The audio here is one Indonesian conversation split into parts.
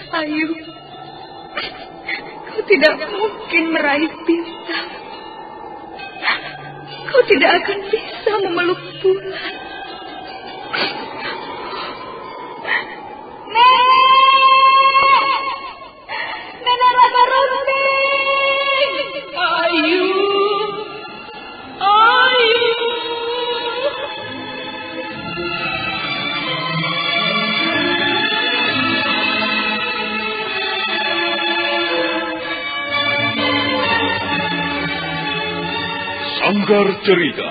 Ayu, kau tidak mungkin meraih bintang. Kau tidak akan bisa memeluk bulan. Nenek Raka Runting! Ayu! Ayu! Sanggar Cerita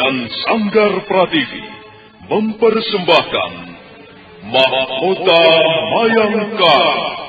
dan Sanggar Prativi mempersembahkan Mahkota Mayangkara.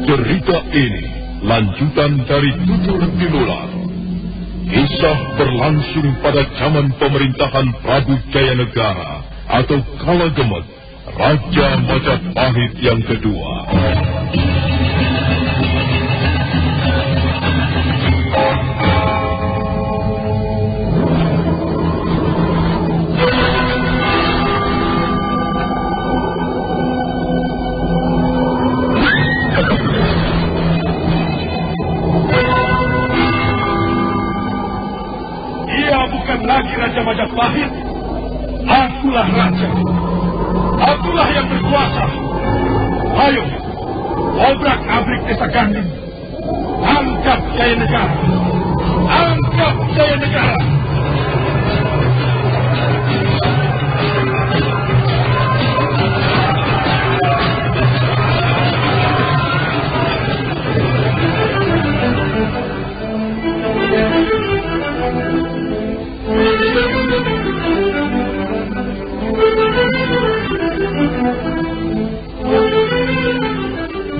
Cerita ini lanjutan dari Tutur Tinular. Kisah berlangsung pada zaman pemerintahan Prabu Jayanegara atau Kala Gemet, Raja Majapahit yang kedua. Lagi Raja Majapahit, akulah raja, akulah yang berkuasa. Ayo, obrak-abrik desa Ganding, angkat Jayanegara, angkat Jayanegara.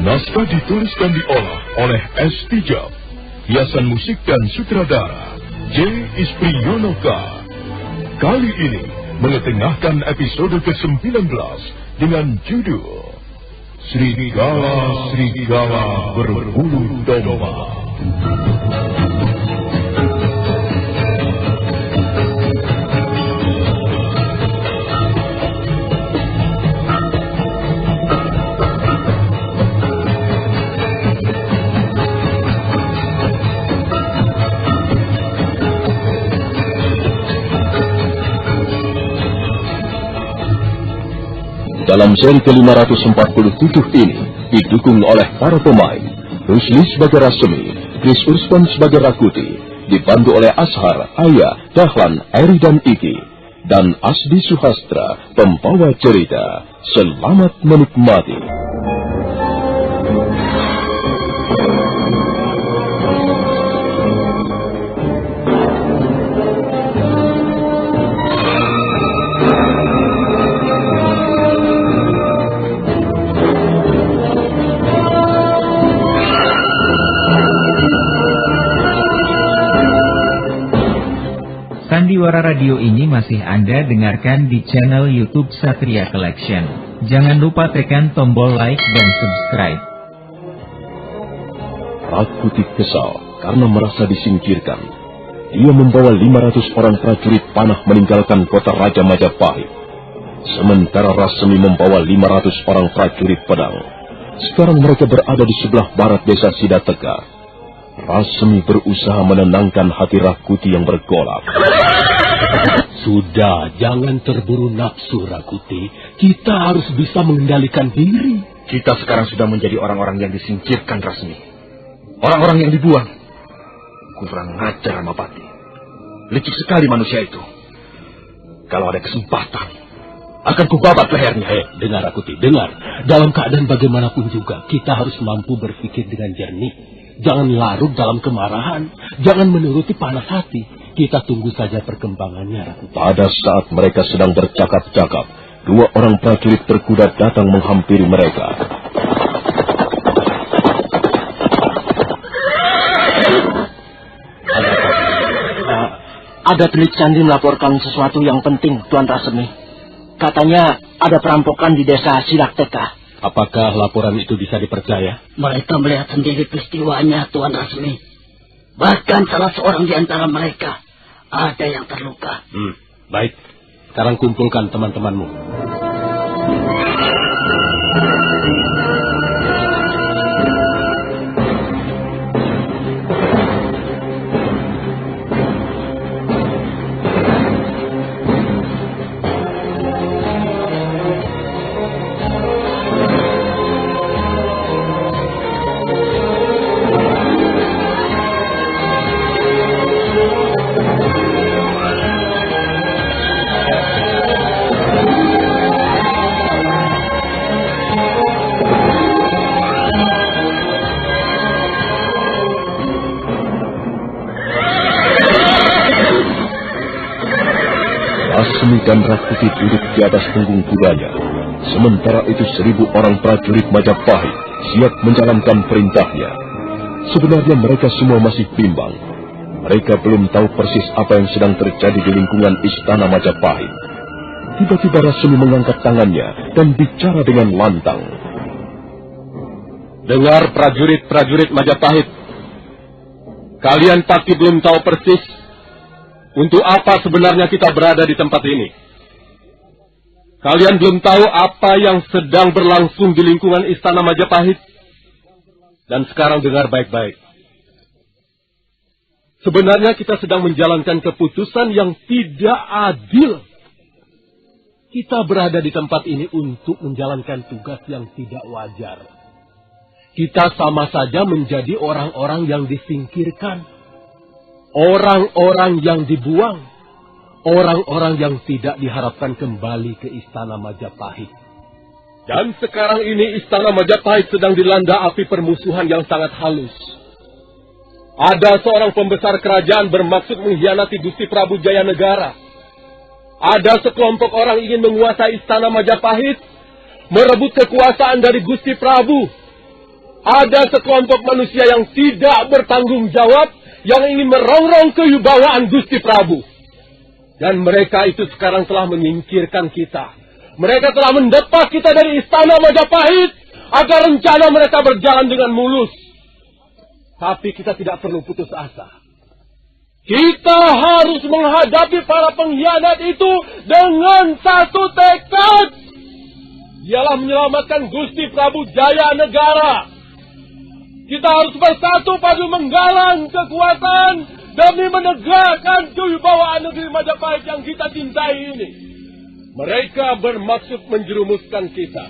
Naskah ditulis dan diolah oleh S. Tijab. Hiasan musik dan sutradara J. Ispriyonoka. Kali ini mengetengahkan episode ke-19 dengan judul Serigala Berbulu Domba. Dalam seri ke-547 ini didukung oleh para pemain Rusli sebagai Rasmi, Chris Urspan sebagai Rakuti, dibantu oleh Ashar, Ayah, Dahlan, Eri dan Iki, dan Asdi Suhastra, pembawa cerita. Selamat menikmati. Sandiwara Radio ini masih Anda dengarkan di channel YouTube Satria Collection. Jangan lupa tekan tombol like dan subscribe. Rakuti kesal karena merasa disingkirkan. Dia membawa 500 orang prajurit panah meninggalkan kota Raja Majapahit. Sementara Rasmi membawa 500 orang prajurit pedang. Sekarang mereka berada di sebelah barat desa Sidatega. Rasmi berusaha menenangkan hati Rakuti yang bergolak. Sudah, jangan terburu nafsu, Rakuti. Kita harus bisa mengendalikan diri. Kita sekarang sudah menjadi orang-orang yang disingkirkan, Rasmi. Orang-orang yang dibuang. Kurang ajar, Mapati. Licik sekali manusia itu. Kalau ada kesempatan, akan kubabat lehernya. Dengar, Rakuti, dengar. Dalam keadaan bagaimanapun juga, kita harus mampu berpikir dengan jernih. Jangan larut dalam kemarahan. Jangan menuruti panas hati. Kita tunggu saja perkembangannya, Rakuti. Pada saat mereka sedang bercakap-cakap, dua orang prajurit berkuda datang menghampiri mereka. Ada Telik Sandi melaporkan sesuatu yang penting, Tuan Rasmi. Katanya ada perampokan di desa Silakteka. Apakah laporan itu bisa dipercaya? Mereka melihat sendiri peristiwanya, Tuan Rasmi. Bahkan salah seorang di antara mereka ada yang terluka. Baik. Sekarang kumpulkan teman-temanmu. Rasmi dan Rakuti duduk di atas punggung kudanya. Sementara itu 1.000 orang prajurit Majapahit siap menjalankan perintahnya. Sebenarnya mereka semua masih bimbang. Mereka belum tahu persis apa yang sedang terjadi di lingkungan istana Majapahit. Tiba-tiba Rasmi mengangkat tangannya dan bicara dengan lantang. Dengar prajurit-prajurit Majapahit. Kalian pasti belum tahu persis untuk apa sebenarnya kita berada di tempat ini. Kalian belum tahu apa yang sedang berlangsung di lingkungan istana Majapahit. Dan sekarang dengar baik-baik. Sebenarnya kita sedang menjalankan keputusan yang tidak adil. Kita berada di tempat ini untuk menjalankan tugas yang tidak wajar. Kita sama saja menjadi orang-orang yang disingkirkan. Orang-orang yang dibuang, orang-orang yang tidak diharapkan kembali ke istana Majapahit. Dan sekarang ini istana Majapahit sedang dilanda api permusuhan yang sangat halus. Ada seorang pembesar kerajaan bermaksud mengkhianati Gusti Prabu Jayanegara. Ada sekelompok orang ingin menguasai istana Majapahit, merebut kekuasaan dari Gusti Prabu. Ada sekelompok manusia yang tidak bertanggung jawab, yang ingin merongrong kewibawaan Gusti Prabu. Dan mereka itu sekarang telah menyingkirkan kita. Mereka telah mendepak kita dari istana Majapahit, agar rencana mereka berjalan dengan mulus. Tapi kita tidak perlu putus asa. Kita harus menghadapi para pengkhianat itu dengan satu tekad. Ialah menyelamatkan Gusti Prabu Jayanegara. Kita harus bersatu padu menggalang kekuatan demi menegakkan kewibawaan negeri Majapahit yang kita cintai ini. Mereka bermaksud menjerumuskan kita.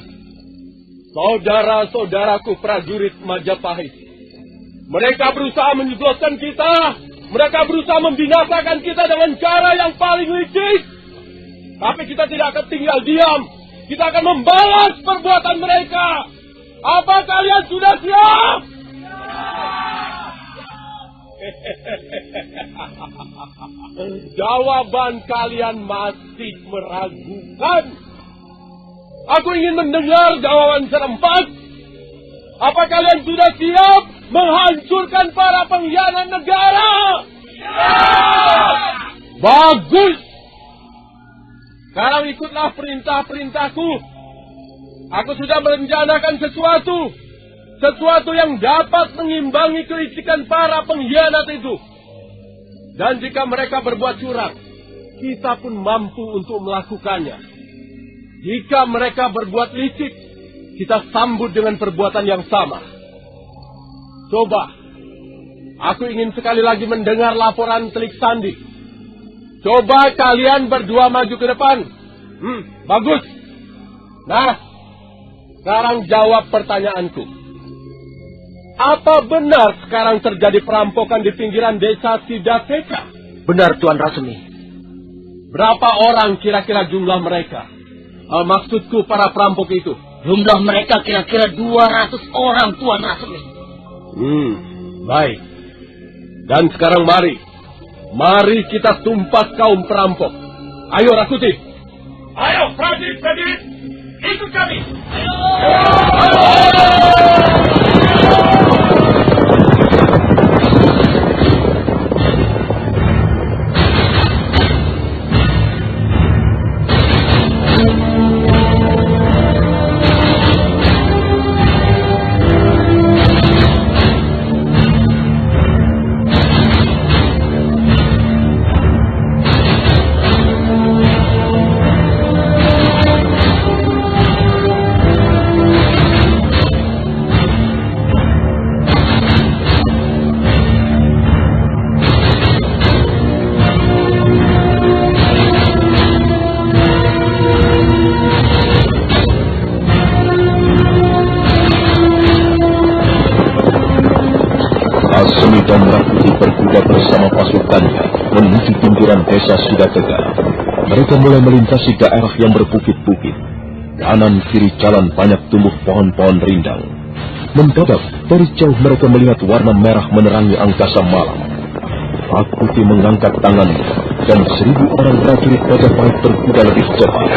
Saudara-saudaraku prajurit Majapahit. Mereka berusaha menjebloskan kita. Mereka berusaha membinasakan kita dengan cara yang paling licik. Tapi kita tidak akan tinggal diam. Kita akan membalas perbuatan mereka. Apa kalian sudah siap? Jawaban kalian masih meragukan. Aku ingin mendengar jawaban serempak. Apa kalian sudah siap menghancurkan para pengkhianat negara? Siap! Bagus. Sekarang ikutlah perintah-perintahku. Aku sudah merencanakan sesuatu yang dapat mengimbangi kelicikan para pengkhianat itu. Dan jika mereka berbuat curang, kita pun mampu untuk melakukannya. Jika mereka berbuat licik, kita sambut dengan perbuatan yang sama. Coba, aku ingin sekali lagi mendengar laporan Telik Sandi. Coba kalian berdua maju ke depan. Bagus. Nah, sekarang jawab pertanyaanku. Apa benar sekarang terjadi perampokan di pinggiran desa Silakteka? Benar, Tuan Rasmi. Berapa orang kira-kira jumlah mereka? Maksudku para perampok itu. Jumlah mereka kira-kira 200 orang, Tuan Rasmi. Baik. Dan sekarang mari kita tumpas kaum perampok. Ayo Rakuti. Ayo prajurit, ikut kami. mengarahkannya menuju pinggiran desa Sidatega. Mereka mulai melintasi daerah yang berbukit-bukit. Kanan kiri jalan banyak tumbuh pohon-pohon rindang. Mendadak dari jauh mereka melihat warna merah menerangi angkasa malam. Rakuti mengangkat tangannya dan 1000 orang prajurit Majapahit berkuda lebih cepat.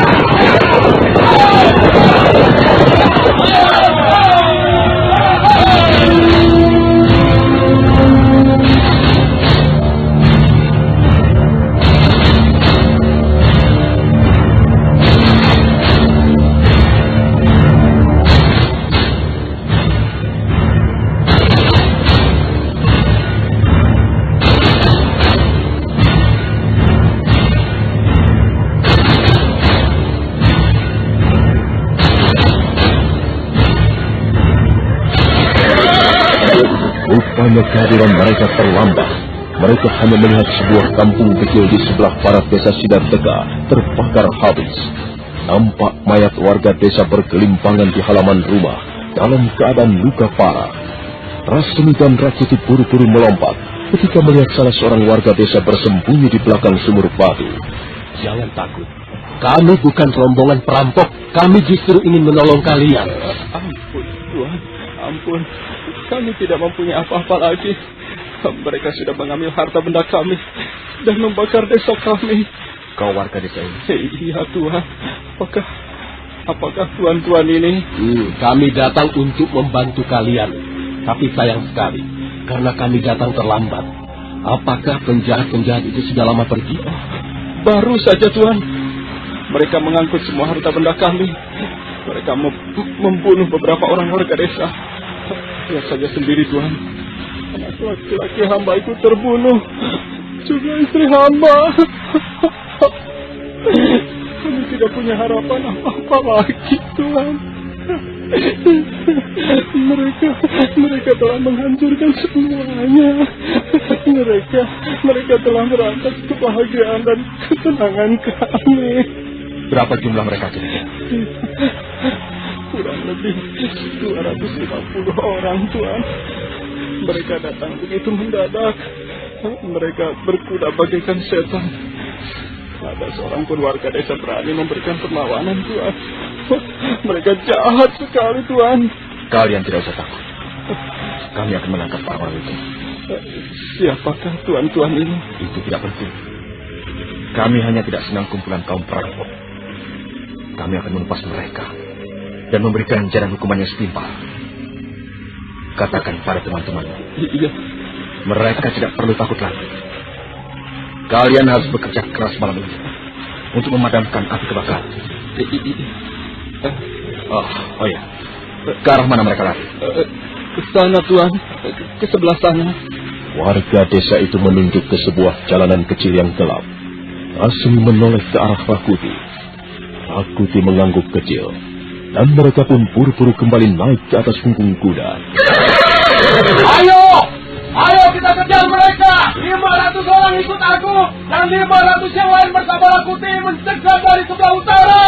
Rupanya kehadiran mereka terlambat. Mereka hanya melihat sebuah kampung kecil di sebelah barat desa Sidatega terbakar habis. Nampak mayat warga desa bergelimpangan di halaman rumah dalam keadaan luka parah. Rasmi dan Rakuti buru-buru melompat ketika melihat salah seorang warga desa bersembunyi di belakang sumur batu. Jangan takut. Kami bukan rombongan perampok. Kami justru ingin menolong kalian. Ampun, Tuhan. Ampun. Kami tidak mempunyai apa-apa lagi. Mereka sudah mengambil harta benda kami dan membakar desa kami. Kau warga desa ini? Iya, Tuhan. Apakah tuan-tuan ini? Kami datang untuk membantu kalian. Tapi sayang sekali, karena kami datang terlambat. Apakah penjahat-penjahat itu sudah lama pergi? Baru saja, Tuan. Mereka mengangkut semua harta benda kami. Mereka membunuh beberapa orang warga desa. Lihat saja sendiri, Tuhan. Anak laki-laki hamba itu terbunuh. Juga istri hamba. Kami tidak punya harapan apa-apa lagi, Tuhan. Mereka telah menghancurkan semuanya. Mereka telah merampas kebahagiaan dan ketenangan kami. Berapa jumlah mereka kira-kira? Kurang lebih 250 orang, Tuan. Mereka datang begitu mendadak. Mereka berkuda bagaikan setan. Ada seorang pun warga desa berani memberikan perlawanan, Tuan. Mereka jahat sekali, Tuan. Kalian tidak usah takut. Kami akan menangkap orang-orang itu. Siapakah tuan-tuan ini? Itu tidak penting. Kami hanya tidak senang kumpulan kaum perampok. Kami akan menumpas mereka dan memberikan jalan hukuman yang setimpal. Katakan pada teman-teman. Iya. Mereka tidak perlu takut lagi. Kalian harus bekerja keras malam ini untuk memadamkan api kebakaran. Oh ya. Ke arah mana mereka lari? Ke sana, Tuan. Ke sebelah sana. Warga desa itu menunjuk ke sebuah jalanan kecil yang gelap. Rasmi menoleh ke arah Rakuti. Rakuti mengangguk kecil. Dan mereka pun buru-buru kembali naik ke atas punggung kuda. Ayo kita kejar mereka. 500 orang ikut aku dan 500 yang lain bersama Rakuti mencegah dari sebelah utara.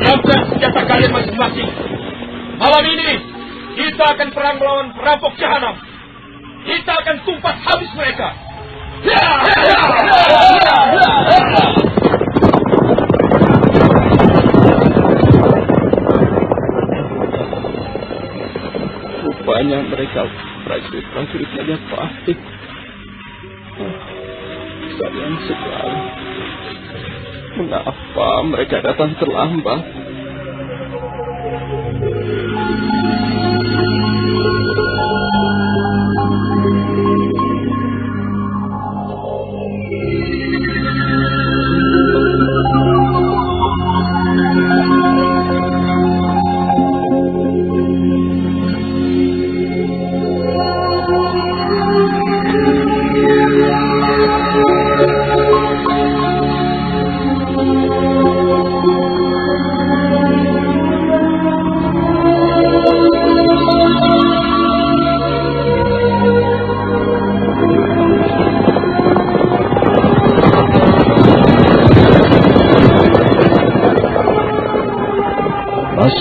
Siapkan senjata kalian masing-masing. Malam ini kita akan perang melawan perampok jahanam. Kita akan tumpas habis mereka. Rupanya mereka prajurit-prajurit Majapahit. Sayang sekali. Mengapa mereka datang terlambat?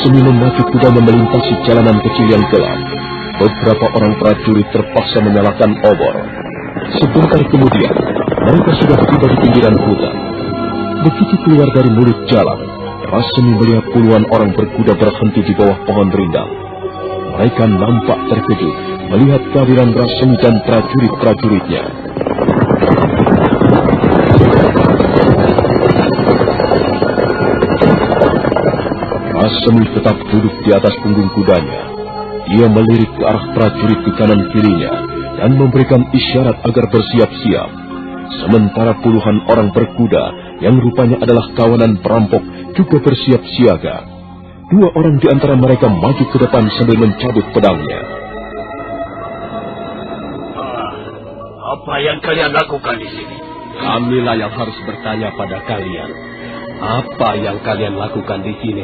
Rasmi memacu kudanya melintasi jalanan kecil yang gelap. Beberapa orang prajurit terpaksa menyalakan obor. Sebentar kemudian, mereka sudah tiba di pinggiran hutan. Begitu keluar dari mulut jalan, Rasmi melihat puluhan orang berkuda berhenti di bawah pohon rindang. Mereka nampak terkejut melihat kehadiran Rasmi dan prajurit-prajuritnya. Rasmi tetap duduk di atas punggung kudanya. Dia melirik ke arah prajurit di kanan kirinya dan memberikan isyarat agar bersiap-siap. Sementara puluhan orang berkuda yang rupanya adalah kawanan perampok juga bersiap siaga. Dua orang di antara mereka maju ke depan sambil mencabut pedangnya. Apa yang kalian lakukan di sini? Kamilah yang harus bertanya pada kalian. Apa yang kalian lakukan di sini?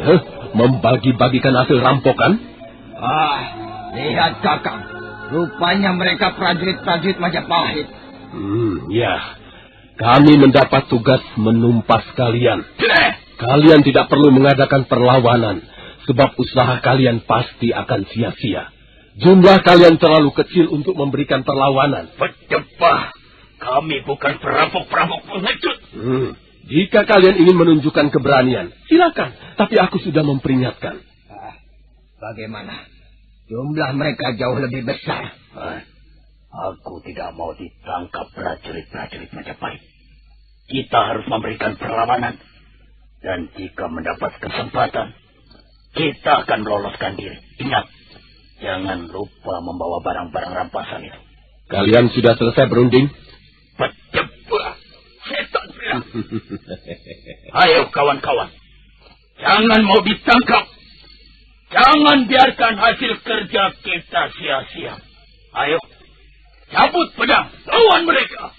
Membagi-bagikan hasil rampokan? Lihat Kakang. Rupanya mereka prajurit-prajurit Majapahit. Ya. Kami mendapat tugas menumpas kalian. Kalian tidak perlu mengadakan perlawanan, sebab usaha kalian pasti akan sia-sia. Jumlah kalian terlalu kecil untuk memberikan perlawanan. Berjebah. Kami bukan perampok-perampok pengecut. Jika kalian ingin menunjukkan keberanian, silakan. Tapi aku sudah memperingatkan. Bagaimana? Jumlah mereka jauh lebih besar. Aku tidak mau ditangkap prajurit-prajurit Majapahit. Kita harus memberikan perlawanan. Dan jika mendapat kesempatan, kita akan meloloskan diri. Ingat, jangan lupa membawa barang-barang rampasan itu. Kalian sudah selesai berunding? Berjebak, setan pria. Ayo kawan-kawan, jangan mau ditangkap. Jangan biarkan hasil kerja kita sia-sia. Ayo, cabut pedang, lawan mereka.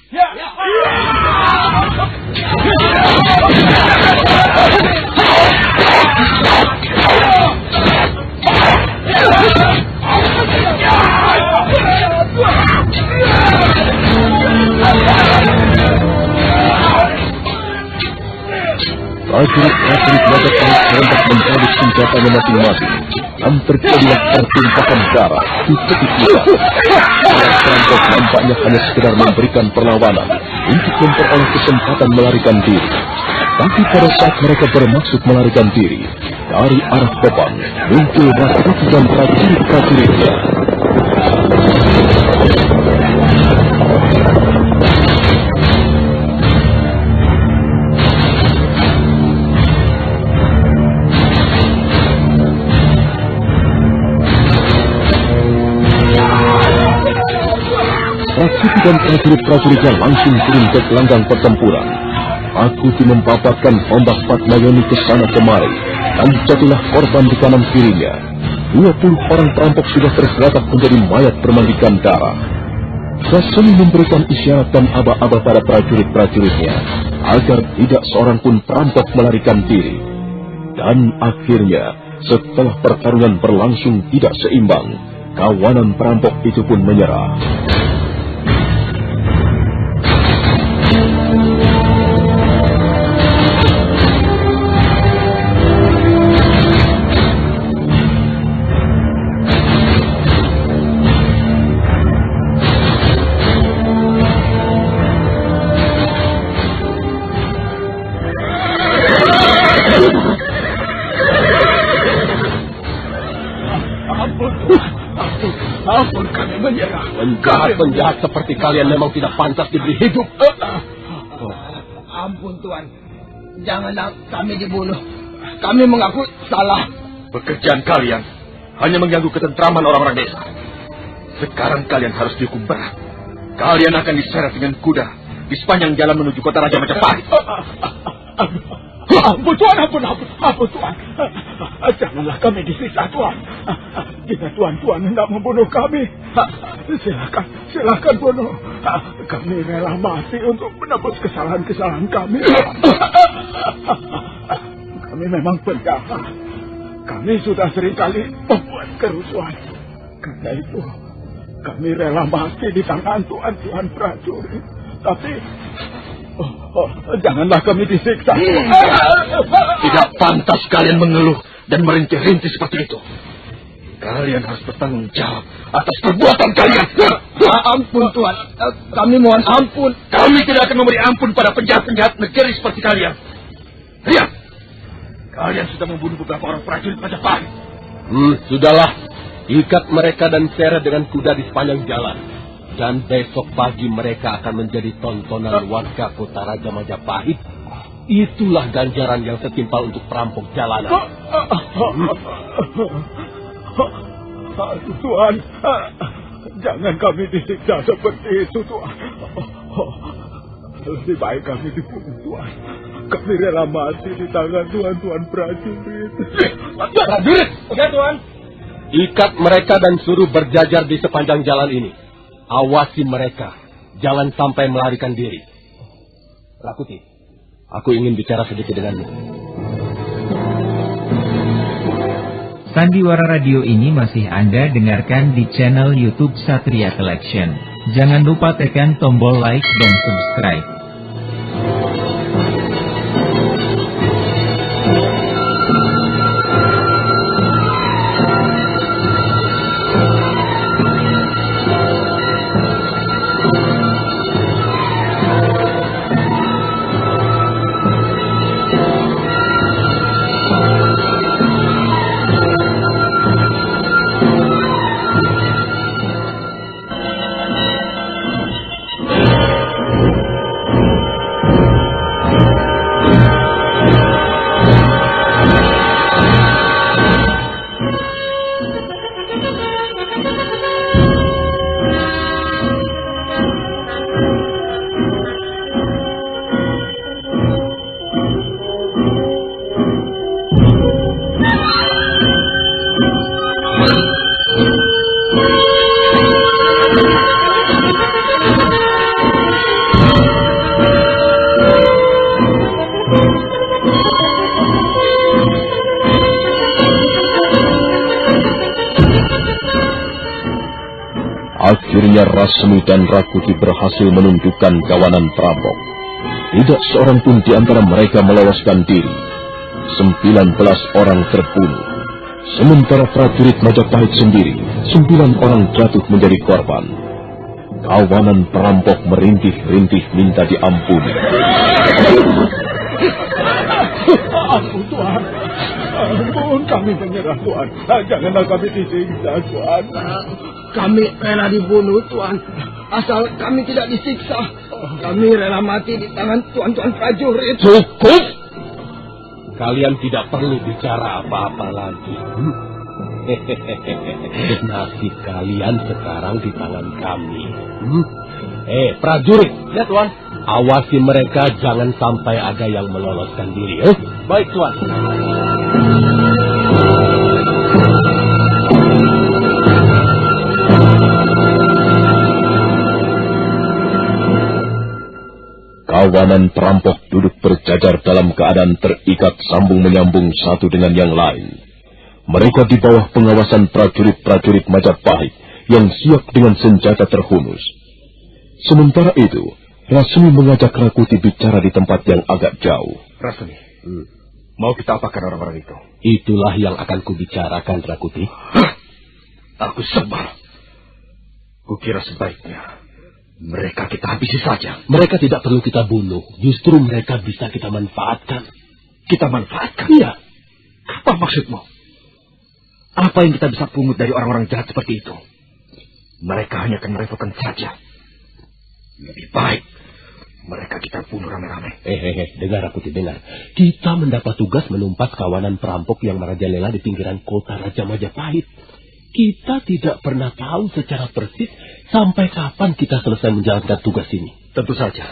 Prajurit-prajurit Majapahit serentak mencabut senjatanya masing-masing dan terjadilah pertumpahan darah di tepi kita. Para perampok nampaknya hanya sekedar memberikan perlawanan untuk memperoleh kesempatan melarikan diri. Tapi pada saat mereka bermaksud melarikan diri, dari arah depan muncul Ratu dan prajurit-prajuritnya. Ratu dan prajurit-prajuritnya langsung turun ke gelanggang pertempuran. Rakuti membabatkan tombak Patmayoni ke sana kemari, dan jatuhlah korban di kanan kirinya. 20 orang perampok sudah tergeletak menjadi mayat bermandikan darah. Rasmi memberikan isyarat dan aba-aba pada prajurit-prajuritnya agar tidak seorang pun perampok melarikan diri. Dan akhirnya, setelah pertarungan berlangsung tidak seimbang, kawanan perampok itu pun menyerah. Ampun, kami menyerah. Penjahat seperti kalian memang tidak pantas diberi hidup. Ampun Tuan, janganlah kami dibunuh. Kami mengaku salah. Pekerjaan kalian hanya mengganggu ketentraman orang-orang desa. Sekarang kalian harus dihukum berat. Kalian akan diseret dengan kuda di sepanjang jalan menuju kota Raja Majapahit. Ampun Tuan, ampun Tuan. Janganlah kami disiksa Tuan. Jika Tuan hendak membunuh kami, silakan bunuh. Kami rela mati untuk menebus kesalahan-kesalahan kami. Kami memang penjahat. Kami sudah seringkali membuat kerusuhan. Karena itu, kami rela mati di tangan Tuan prajurit. Tapi janganlah kami disiksa. Tidak pantas kalian mengeluh dan merintih-rintih seperti itu. Kalian harus bertanggung jawab atas perbuatan kalian. Ampun, Tuan. Kami mohon ampun. Kami tidak akan memberi ampun pada penjahat-penjahat negeri seperti kalian. Lihat, kalian sudah membunuh beberapa orang prajurit Majapahit. Sudahlah. Ikat mereka dan seret dengan kuda di sepanjang jalan. Dan besok pagi mereka akan menjadi tontonan warga kota Raja Majapahit. Itulah ganjaran yang setimpal untuk perampok jalanan. Tuan, jangan kami disiksa seperti itu, Tuan. Lebih baik kami dibunuh, Tuan. Kami rela mati di tangan Tuan prajurit. Prajurit? Oke, Tuan. Ikat mereka dan suruh berjajar di sepanjang jalan ini. Awasi mereka. Jangan sampai melarikan diri. Rakuti, aku ingin bicara sedikit denganmu. Sandiwara Radio ini masih Anda dengarkan di channel YouTube Satria Collection. Jangan lupa tekan tombol like dan subscribe. Akhirnya Rasmi dan Rakuti berhasil menunjukkan kawanan perampok. Tidak seorang pun di antara mereka meloloskan diri. 19 orang terbunuh. Sementara prajurit Majapahit sendiri, 9 orang jatuh menjadi korban. Kawanan perampok merintih-rintih minta diampuni. Ampun, Tuan. Ampun, kami menyerah, Tuan. Janganlah kami disiksa, Tuan. Kami rela dibunuh, Tuan. Asal kami tidak disiksa. Kami rela mati di tangan tuan-tuan prajurit. Cukup! Kalian tidak perlu bicara apa-apa lagi. Nasib kalian sekarang di tangan kami. Prajurit, ya Tuan. Awasi mereka, jangan sampai ada yang meloloskan diri. Baik, Tuan. Kawanan perampok duduk berjajar dalam keadaan terikat sambung menyambung satu dengan yang lain. Mereka di bawah pengawasan prajurit-prajurit Majapahit yang siap dengan senjata terhunus. Sementara itu, Rasmi mengajak Rakuti bicara di tempat yang agak jauh. Rasmi, mau kita apakan orang-orang itu? Itulah yang akan kubicarakan, Rakuti. Aku sebal. Kukira sebaiknya mereka kita habisi saja. Mereka tidak perlu kita bunuh. Justru mereka bisa kita manfaatkan. Kita manfaatkan? Iya. Apa maksudmu? Apa yang kita bisa pungut dari orang-orang jahat seperti itu? Mereka hanya akan merepotkan saja. Lebih baik mereka kita bunuh rame-rame. Dengar aku, dengar. Kita mendapat tugas menumpas kawanan perampok yang merajalela di pinggiran kota Raja Majapahit. Kita tidak pernah tahu secara persis sampai kapan kita selesai menjalankan tugas ini. Tentu saja.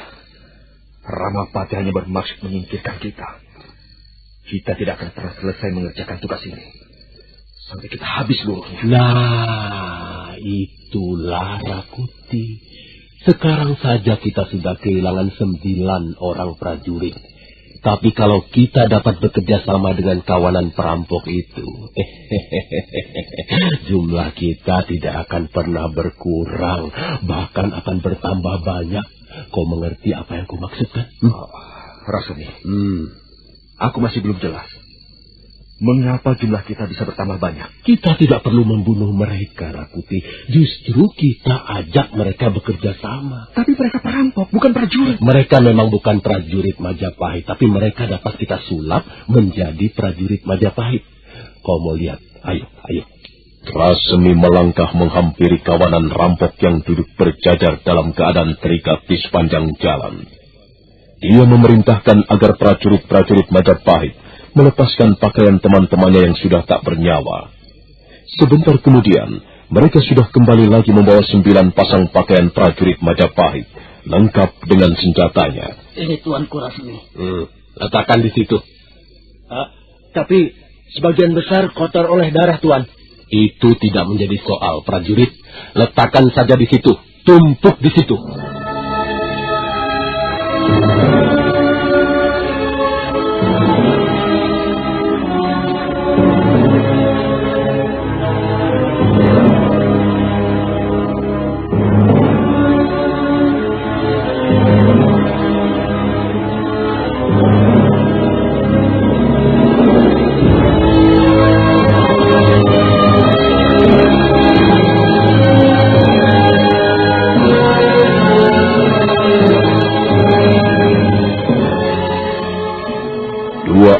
Ramapati hanya bermaksud menyingkirkan kita. Kita tidak akan pernah selesai mengerjakan tugas ini sampai kita habis seluruhnya. Nah, itulah Rakuti. Sekarang saja kita sudah kehilangan 9 orang prajurit. Tapi kalau kita dapat bekerja sama dengan kawanan perampok itu, jumlah kita tidak akan pernah berkurang, bahkan akan bertambah banyak. Kau mengerti apa yang ku maksudkan? Rasmi, aku masih belum jelas. Mengapa jumlah kita bisa bertambah banyak? Kita tidak perlu membunuh mereka, Rakuti. Justru kita ajak mereka bekerja sama. Tapi mereka perampok, bukan prajurit. Mereka memang bukan prajurit Majapahit, tapi mereka dapat kita sulap menjadi prajurit Majapahit. Kau mau lihat? Ayo. Rasmi melangkah menghampiri kawanan rampok yang duduk berjajar dalam keadaan terikat di sepanjang jalan. Dia memerintahkan agar prajurit-prajurit Majapahit melepaskan pakaian teman-temannya yang sudah tak bernyawa. Sebentar kemudian, mereka sudah kembali lagi membawa 9 pasang pakaian prajurit Majapahit, lengkap dengan senjatanya. Ini Tuanku Rasmi. Letakkan di situ. Tapi sebagian besar kotor oleh darah, Tuan. Itu tidak menjadi soal, prajurit. Letakkan saja di situ. Tumpuk di situ.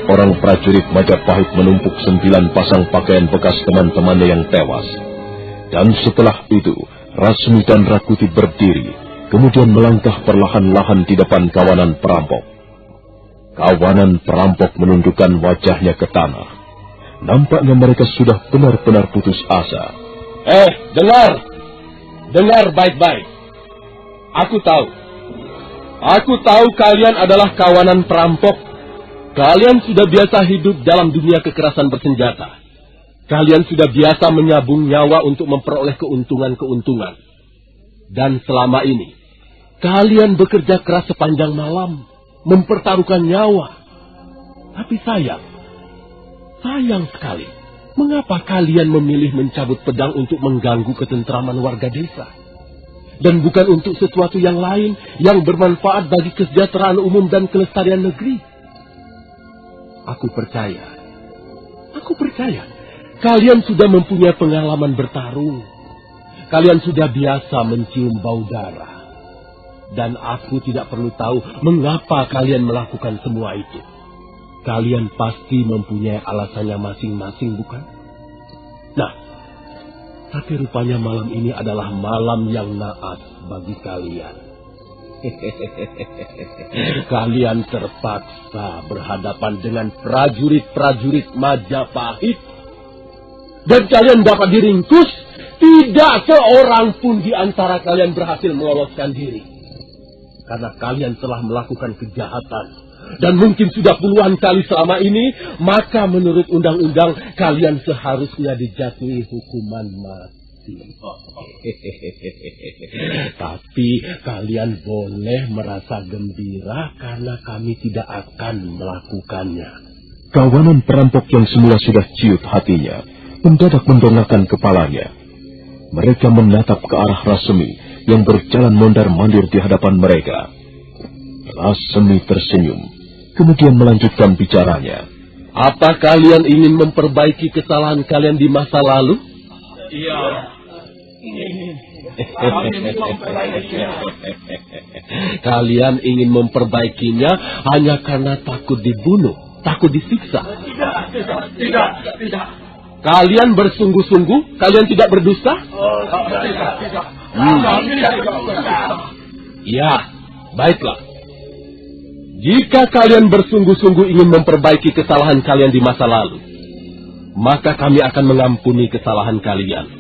Orang prajurit Majapahit menumpuk 9 pasang pakaian bekas teman-temannya yang tewas. Dan setelah itu, Rasmi dan Rakuti berdiri, kemudian melangkah perlahan-lahan di depan kawanan perampok. Kawanan perampok menundukkan wajahnya ke tanah. Nampaknya mereka sudah benar-benar putus asa. Dengar baik-baik. Aku tahu kalian adalah kawanan perampok. Kalian sudah biasa hidup dalam dunia kekerasan bersenjata. Kalian sudah biasa menyabung nyawa untuk memperoleh keuntungan-keuntungan. Dan selama ini, kalian bekerja keras sepanjang malam, mempertaruhkan nyawa. Tapi sayang sekali, mengapa kalian memilih mencabut pedang untuk mengganggu ketentraman warga desa? Dan bukan untuk sesuatu yang lain yang bermanfaat bagi kesejahteraan umum dan kelestarian negeri. Aku percaya, kalian sudah mempunyai pengalaman bertarung. Kalian sudah biasa mencium bau darah. Dan aku tidak perlu tahu mengapa kalian melakukan semua itu. Kalian pasti mempunyai alasannya masing-masing, bukan? Nah, tapi rupanya malam ini adalah malam yang naas bagi kalian. Kalian terpaksa berhadapan dengan prajurit-prajurit Majapahit. Dan kalian dapat diringkus. Tidak seorang pun di antara kalian berhasil meloloskan diri. Karena kalian telah melakukan kejahatan. Dan mungkin sudah puluhan kali selama ini. Maka menurut undang-undang kalian seharusnya dijatuhi hukuman mati. Tapi kalian boleh merasa gembira karena kami tidak akan melakukannya. Kawanan perampok yang semula sudah ciut hatinya, mendadak mendongakkan kepalanya. Mereka menatap ke arah Rasmi yang berjalan mondar-mandir di hadapan mereka. Rasmi tersenyum, kemudian melanjutkan bicaranya. Apa kalian ingin memperbaiki kesalahan kalian di masa lalu? Iya. Kalian ingin memperbaikinya hanya karena takut dibunuh, takut disiksa. Tidak. Kalian bersungguh-sungguh, kalian tidak berdusta? Tidak. Ya, baiklah. Jika kalian bersungguh-sungguh ingin memperbaiki kesalahan kalian di masa lalu, maka kami akan mengampuni kesalahan kalian.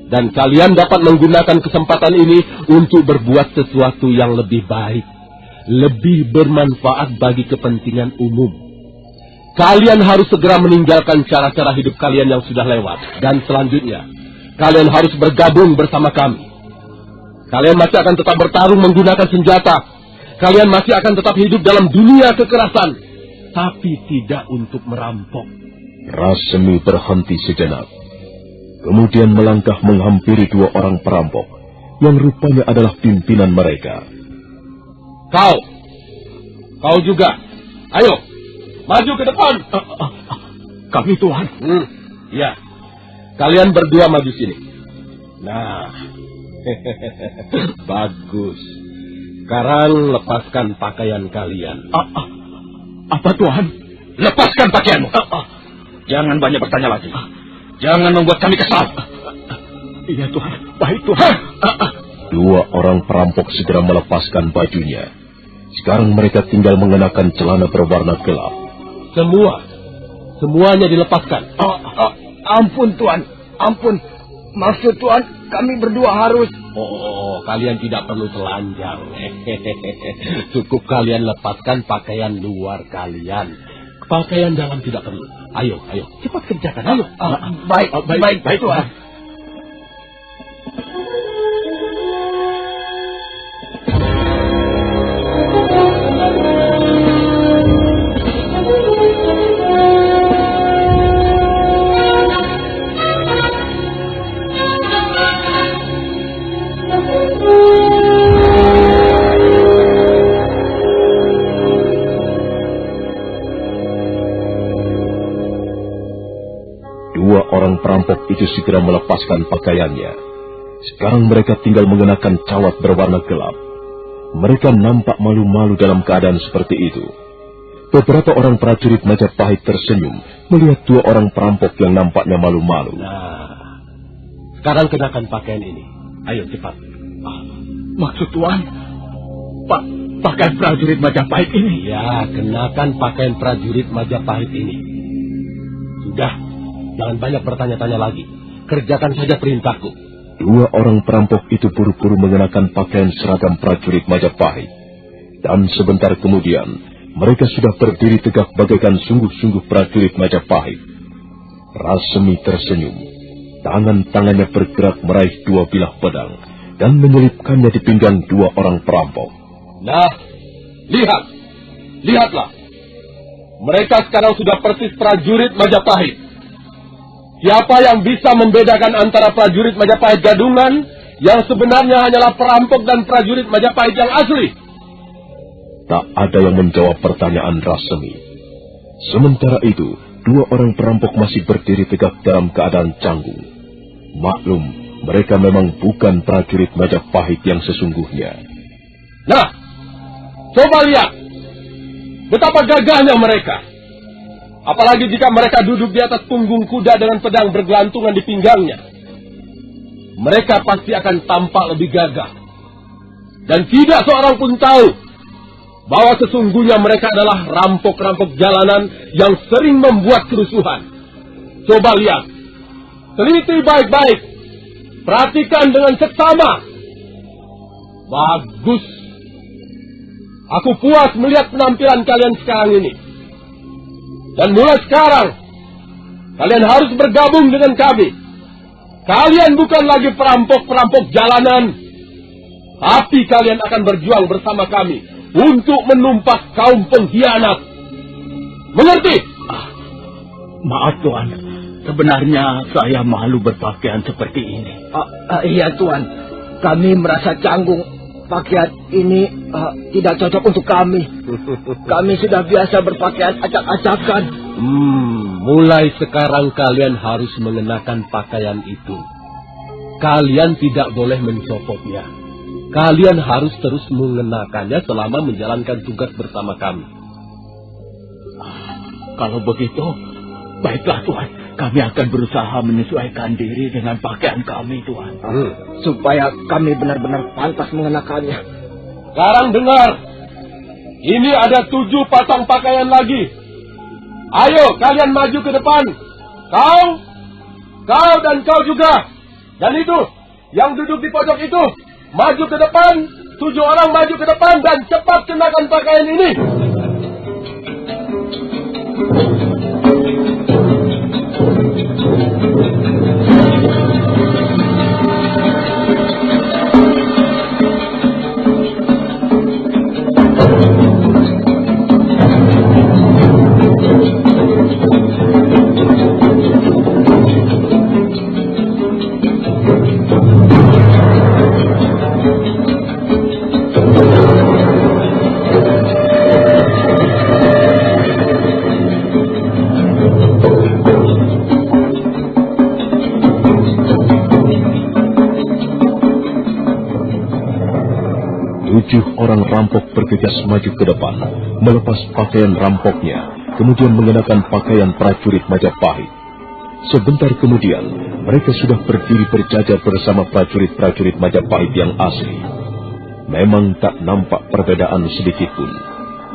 Dan kalian dapat menggunakan kesempatan ini untuk berbuat sesuatu yang lebih baik, lebih bermanfaat bagi kepentingan umum. Kalian harus segera meninggalkan cara-cara hidup kalian yang sudah lewat. Dan selanjutnya, kalian harus bergabung bersama kami. Kalian masih akan tetap bertarung menggunakan senjata. Kalian masih akan tetap hidup dalam dunia kekerasan. Tapi tidak untuk merampok. Rasmi berhenti sejenak. Kemudian melangkah menghampiri 2 orang perampok, yang rupanya adalah pimpinan mereka. Kau juga. Ayo, maju ke depan. Kami, Tuan. Ya. Kalian berdua maju sini. Nah. Bagus. Sekarang lepaskan pakaian kalian. Apa, Tuan? Lepaskan pakaianmu. Jangan banyak bertanya lagi. Jangan membuat kami kesal. Iya, Tuhan. Baik, Tuhan. Dua orang perampok segera melepaskan bajunya. Sekarang mereka tinggal mengenakan celana berwarna gelap. Semuanya dilepaskan. Ampun, Tuan. Ampun. Maksud Tuan, kami berdua harus... Kalian tidak perlu telanjang. Cukup kalian lepaskan pakaian luar kalian. Pakaian dalam tidak perlu. Ayo. Cepat kerjakan, ayo. Baik, Tuan. Orang perampok itu segera melepaskan pakaiannya. Sekarang mereka tinggal mengenakan cawat berwarna gelap. Mereka nampak malu-malu dalam keadaan seperti itu. Beberapa orang prajurit Majapahit tersenyum melihat dua orang perampok yang nampaknya malu-malu. Nah, sekarang kenakan pakaian ini. Ayo cepat. Maksud Tuan, pakaian prajurit Majapahit ini? Ya, kenakan pakaian prajurit Majapahit ini. Sudah. Jangan banyak bertanya-tanya lagi. Kerjakan saja perintahku. Dua orang perampok itu buru-buru mengenakan pakaian seragam prajurit Majapahit. Dan sebentar kemudian, mereka sudah berdiri tegak bagaikan sungguh-sungguh prajurit Majapahit. Rasemi tersenyum. Tangan-tangannya bergerak meraih dua bilah pedang dan menyelipkannya di pinggang dua orang perampok. Nah, lihatlah. Mereka sekarang sudah persis prajurit Majapahit. Siapa yang bisa membedakan antara prajurit Majapahit gadungan yang sebenarnya hanyalah perampok dan prajurit Majapahit yang asli? Tak ada yang menjawab pertanyaan Rasemi. Sementara itu, dua orang perampok masih berdiri tegak dalam keadaan canggung. Maklum, mereka memang bukan prajurit Majapahit yang sesungguhnya. Nah, coba lihat betapa gagahnya mereka. Apalagi jika mereka duduk di atas punggung kuda dengan pedang bergelantungan di pinggangnya. Mereka pasti akan tampak lebih gagah. Dan tidak seorang pun tahu bahwa sesungguhnya mereka adalah rampok-rampok jalanan yang sering membuat kerusuhan. Coba lihat. Teliti baik-baik. Perhatikan dengan seksama. Bagus. Aku puas melihat penampilan kalian sekarang ini. Dan mulai sekarang, kalian harus bergabung dengan kami. Kalian bukan lagi perampok-perampok jalanan, tapi kalian akan berjuang bersama kami untuk menumpas kaum pengkhianat. Mengerti? Maaf, Tuan. Sebenarnya saya malu berpakaian seperti ini. Iya, Tuan. Kami merasa canggung. Pakaian ini tidak cocok untuk kami. Kami sudah biasa berpakaian acak-acakan. Mulai sekarang kalian harus mengenakan pakaian itu. Kalian tidak boleh mencopotnya. Kalian harus terus mengenakannya selama menjalankan tugas bersama kami. Kalau begitu, baiklah, Tuan. Kami akan berusaha menyesuaikan diri dengan pakaian kami, Tuan. Supaya kami benar-benar pantas mengenakannya. Sekarang dengar. Ini ada 7 pasang pakaian lagi. Ayo, kalian maju ke depan. Kau dan kau juga. Dan itu, yang duduk di pojok itu, maju ke depan. 7 orang maju ke depan dan cepat kenakan pakaian ini. 7 orang rampok bergegas maju ke depan, melepas pakaian rampoknya, kemudian mengenakan pakaian prajurit Majapahit. Sebentar kemudian, mereka sudah berdiri berjajar bersama prajurit-prajurit Majapahit yang asli. Memang tak nampak perbedaan sedikitpun.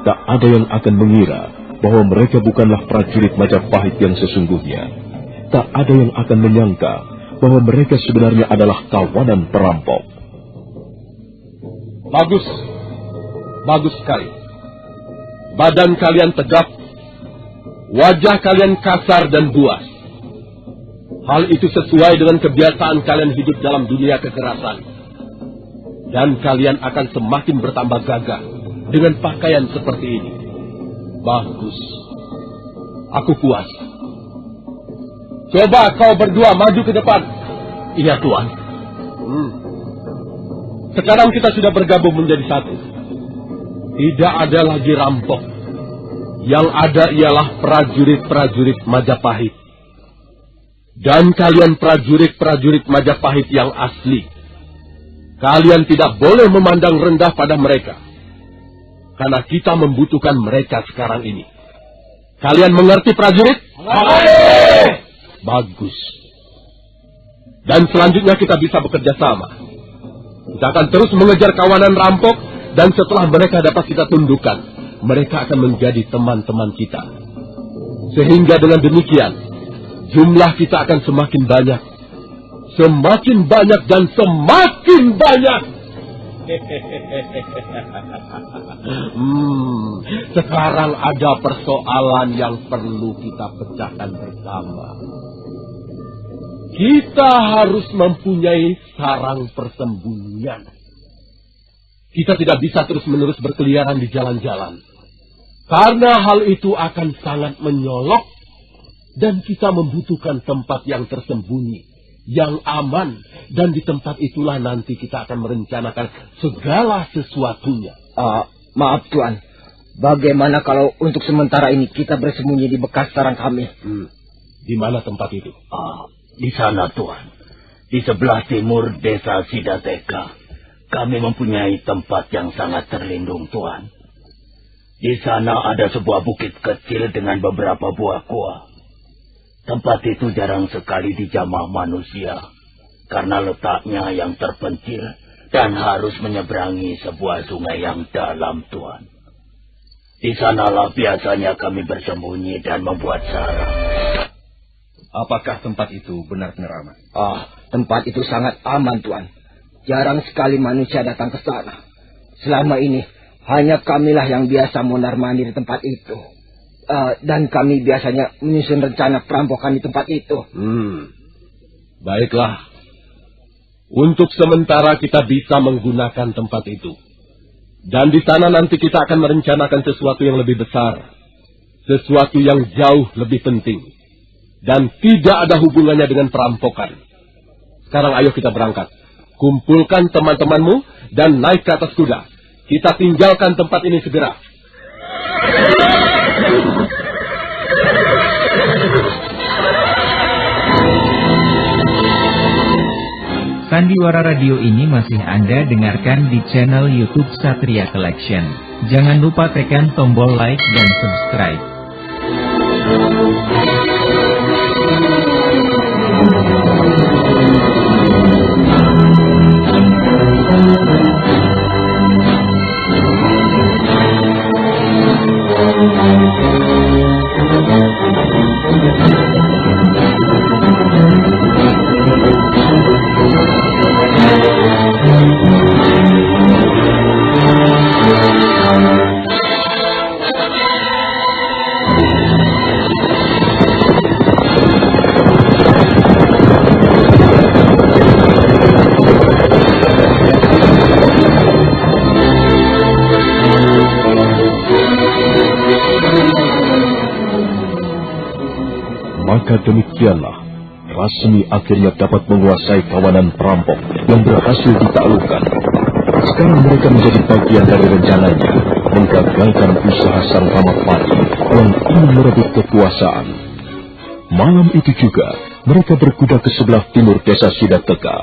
Tak ada yang akan mengira bahwa mereka bukanlah prajurit Majapahit yang sesungguhnya. Tak ada yang akan menyangka bahwa mereka sebenarnya adalah kawanan perampok. Bagus. Bagus sekali. Badan kalian tegap. Wajah kalian kasar dan buas. Hal itu sesuai dengan kebiasaan kalian hidup dalam dunia kekerasan. Dan kalian akan semakin bertambah gagah dengan pakaian seperti ini. Bagus. Aku puas. Coba kau berdua maju ke depan. Iya, Tuan. Sekarang kita sudah bergabung menjadi satu. Tidak ada lagi rampok. Yang ada ialah prajurit-prajurit Majapahit. Dan kalian prajurit-prajurit Majapahit yang asli. Kalian tidak boleh memandang rendah pada mereka. Karena kita membutuhkan mereka sekarang ini. Kalian mengerti, prajurit? Bagus. Dan selanjutnya kita bisa bekerja sama. Kita akan terus mengejar kawanan rampok. Dan setelah mereka dapat kita tundukkan, mereka akan menjadi teman-teman kita. Sehingga dengan demikian, jumlah kita akan semakin banyak. Semakin banyak dan semakin banyak. Sekarang ada persoalan yang perlu kita pecahkan bersama. Kita harus mempunyai sarang persembunyian. Kita tidak bisa terus-menerus berkeliaran di jalan-jalan. Karena hal itu akan sangat menyolok. Dan kita membutuhkan tempat yang tersembunyi, yang aman. Dan di tempat itulah nanti kita akan merencanakan segala sesuatunya. Maaf, Tuan. Bagaimana kalau untuk sementara ini kita bersembunyi di bekas sarang kami? Di mana tempat itu? Di sana, Tuan. Di sebelah timur desa Sidateka. Kami mempunyai tempat yang sangat terlindung, Tuan. Di sana ada sebuah bukit kecil dengan beberapa buah gua. Tempat itu jarang sekali dijamah manusia. Karena letaknya yang terpencil dan harus menyeberangi sebuah sungai yang dalam, Tuan. Di sanalah biasanya kami bersembunyi dan membuat sarang. Apakah tempat itu benar-benar aman? Tempat itu sangat aman, Tuan. Jarang sekali manusia datang ke sana. Selama ini, hanya kamilah yang biasa mondar-mandir di tempat itu. Dan kami biasanya menyusun rencana perampokan di tempat itu. Baiklah. Untuk sementara kita bisa menggunakan tempat itu. Dan di sana nanti kita akan merencanakan sesuatu yang lebih besar. Sesuatu yang jauh lebih penting. Dan tidak ada hubungannya dengan perampokan. Sekarang ayo kita berangkat. Kumpulkan teman-temanmu dan naik ke atas kuda. Kita tinggalkan tempat ini segera. Sandiwara Radio ini masih Anda dengarkan di channel YouTube Satria Collection. Jangan lupa tekan tombol like dan subscribe. Maka demikianlah, Rasmi akhirnya dapat menguasai kawanan perampok yang berhasil ditaklukkan. Sekarang mereka menjadi bagian dari rencananya, menggagalkan usaha sang Ramapati yang ingin merebut kekuasaan. Malam itu juga, mereka berkuda ke sebelah timur desa Sidateka.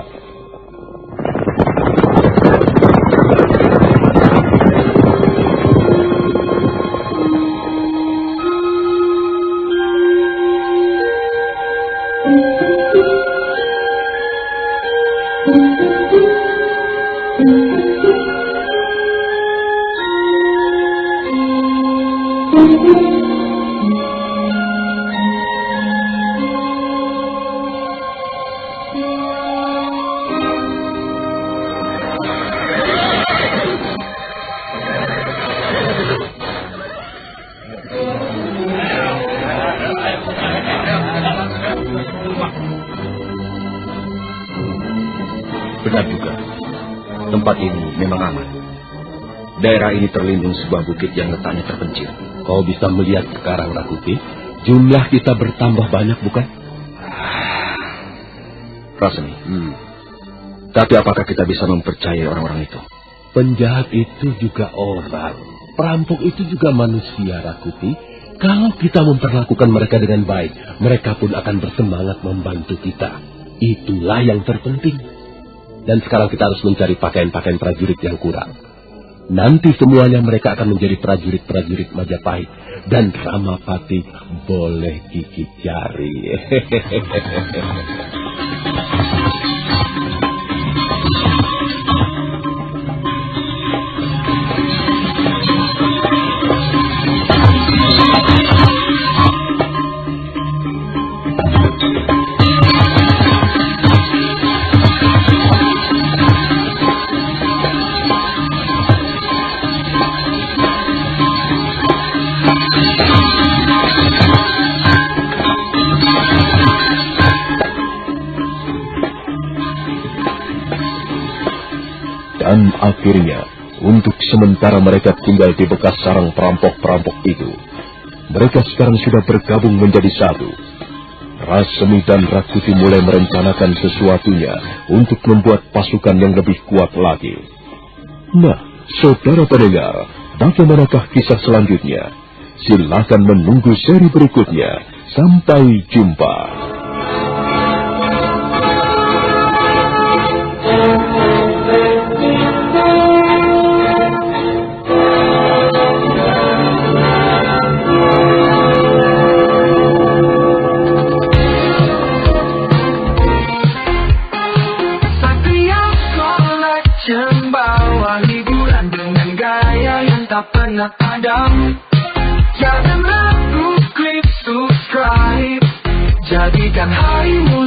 Benar juga. Tempat ini memang aman. Daerah ini terlindung sebuah bukit yang letaknya terpencil. Kau bisa melihat sekarang, Rakuti, jumlah kita bertambah banyak, bukan? Rasmi. Tapi apakah kita bisa mempercayai orang-orang itu? Penjahat itu juga orang. Perampok itu juga manusia, Rakuti. Kalau kita memperlakukan mereka dengan baik, mereka pun akan bersemangat membantu kita. Itulah yang terpenting. Dan sekarang kita harus mencari pakaian-pakaian prajurit yang kurang. Nanti semuanya mereka akan menjadi prajurit-prajurit Majapahit. Dan Ramapati boleh gigit jari. Dan akhirnya, untuk sementara mereka tinggal di bekas sarang perampok-perampok itu. Mereka sekarang sudah bergabung menjadi satu. Rasmi dan Rakuti mulai merencanakan sesuatunya untuk membuat pasukan yang lebih kuat lagi. Nah, saudara pendengar, bagaimanakah kisah selanjutnya? Silakan menunggu seri berikutnya. Sampai jumpa. Pernah ada. Jangan ragu, klik subscribe. Jadikan harimu